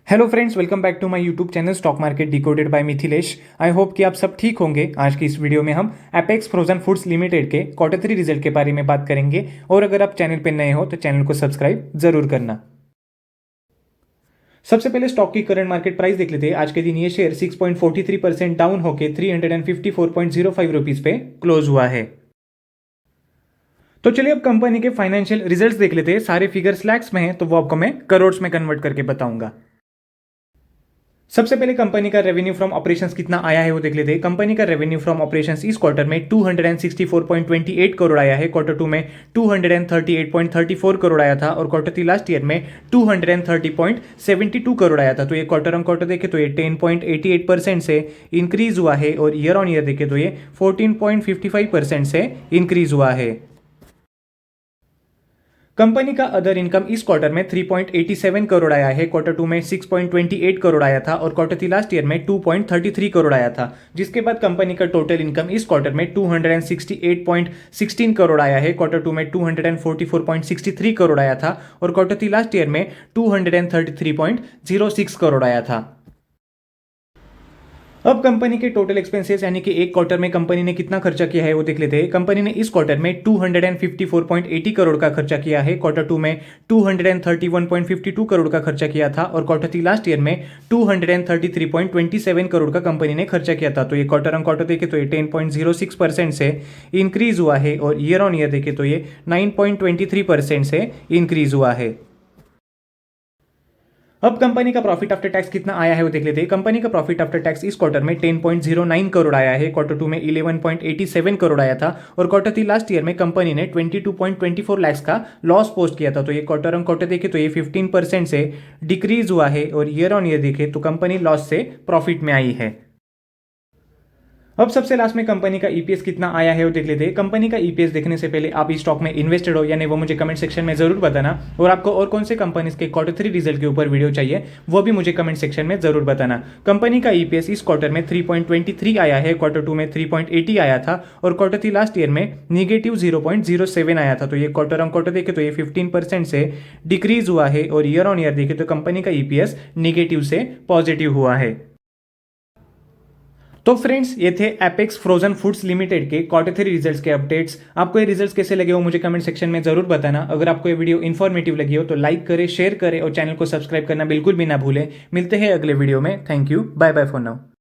Hello friends, welcome back to my YouTube channel stock market decoded by Mithilesh. I hope कि आप सब ठीक होंगे। आज की इस वीडियो में हम एपेक्स फ्रोजन फूड्स लिमिटेड के क्वार्टर 3 रिजल्ट के बारे में बात करेंगे। और अगर आप चैनल पर नए हो तो चैनल को सब्सक्राइब जरूर करना। सबसे पहले स्टॉक की करंट मार्केट प्राइस देख लेते हैं। आज के दिन ये शेयर 6.43% डाउन होकर 354.05 रुपीज पे क्लोज हुआ है। तो चलिए अब कंपनी के फाइनेंशियल रिजल्ट्स देख लेते हैं। सारे फिगर्स लैक्स में हैं तो वो आपको मैं करोड़ में कन्वर्ट करके बताऊंगा। सबसे पहले कंपनी का रेवेन्यू फ्रॉम ऑपरेशंस कितना आया है वो देख लेते हैं। कंपनी का रेवेन्यू फ्रॉम ऑपरेशंस इस क्वार्टर में 264.28 करोड़ आया है। Q2 में 238.34 करोड़ आया था और Q3 लास्ट ईयर में 230.72 करोड़ आया था। तो ये क्वार्टर ऑन क्वार्टर देखे तो ये 10.88% से इंक्रीज हुआ है और ईयर ऑन ईयर देखे तो ये 14.55% से इंक्रीज हुआ है। कंपनी का अदर इनकम इस क्वार्टर में 3.87 करोड़ आया है। Q2 में 6.28 करोड़ आया था और Q3 लास्ट ईयर में 2.33 करोड़ आया था। जिसके बाद कंपनी का टोटल इनकम इस क्वार्टर में 268.16 करोड़ आया है। Q2 में 244.63 करोड़ आया था और Q3 लास्ट ईयर में 233.06 करोड़ आया था। अब कंपनी के टोटल एक्सपेंसेस यानी कि एक क्वार्टर में कंपनी ने कितना खर्चा किया है वो देख लेते हैं। कंपनी ने इस क्वार्टर में 254.80 करोड़ का खर्चा किया है। Q2 में 231.52 करोड़ का खर्चा किया था और Q3 लास्ट ईयर में 233.27 करोड़ का कंपनी ने खर्चा किया था। तो ये क्वार्टर ऑन क्वार्टर देखे तो ये 10.06% से इंक्रीज हुआ है और ईयर ऑन ईयर देखे तो ये 9.23% से इंक्रीज हुआ है। अब कंपनी का प्रॉफिट आफ्टर टैक्स कितना आया है वो देख लेते हैं। कंपनी का प्रॉफिट आफ्टर टैक्स इस क्वार्टर में 10.09 करोड़ आया है। Q2 में 11.87 करोड़ आया था और Q3 लास्ट ईयर में कंपनी ने 22.24 लाख का लॉस पोस्ट किया था। तो ये क्वार्टर ऑन क्वार्टर देखे तो ये 15% से डिक्रीज हुआ है और ईयर ऑन ईयर देखे तो कंपनी लॉस से प्रॉफिट में आई है। अब सबसे लास्ट में कंपनी का ईपीएस कितना आया है वो देख लेते हैं। कंपनी का ईपीएस देखने से पहले आप इस स्टॉक में इन्वेस्टेड हो या नहीं वो मुझे कमेंट सेक्शन में जरूर बताना। और आपको और कौन से कंपनीज के Q3 रिजल्ट के ऊपर वीडियो चाहिए वो भी मुझे कमेंट सेक्शन में जरूर बताना। कंपनी का ईपीएस इस क्वार्टर में 3.23 आया है। Q2 में 3.80 आया था और Q3 लास्ट ईयर में -0.07 आया था। तो ये क्वार्टर ऑन क्वार्टर देखे तो ये 15% से डिक्रीज हुआ है और ईयर ऑन ईयर देखे तो कंपनी का ईपीएस निगेटिव से पॉजिटिव हुआ है। तो फ्रेंड्स, ये थे एपेक्स फ्रोजन फूड्स लिमिटेड के Q3 रिजल्ट्स के अपडेट्स। आपको ये रिजल्ट्स कैसे लगे हो मुझे कमेंट सेक्शन में जरूर बताना। अगर आपको ये वीडियो इन्फॉर्मेटिव लगी हो तो लाइक करें, शेयर करें और चैनल को सब्सक्राइब करना बिल्कुल भी ना भूलें। मिलते हैं अगले वीडियो में। Thank you, bye bye for now.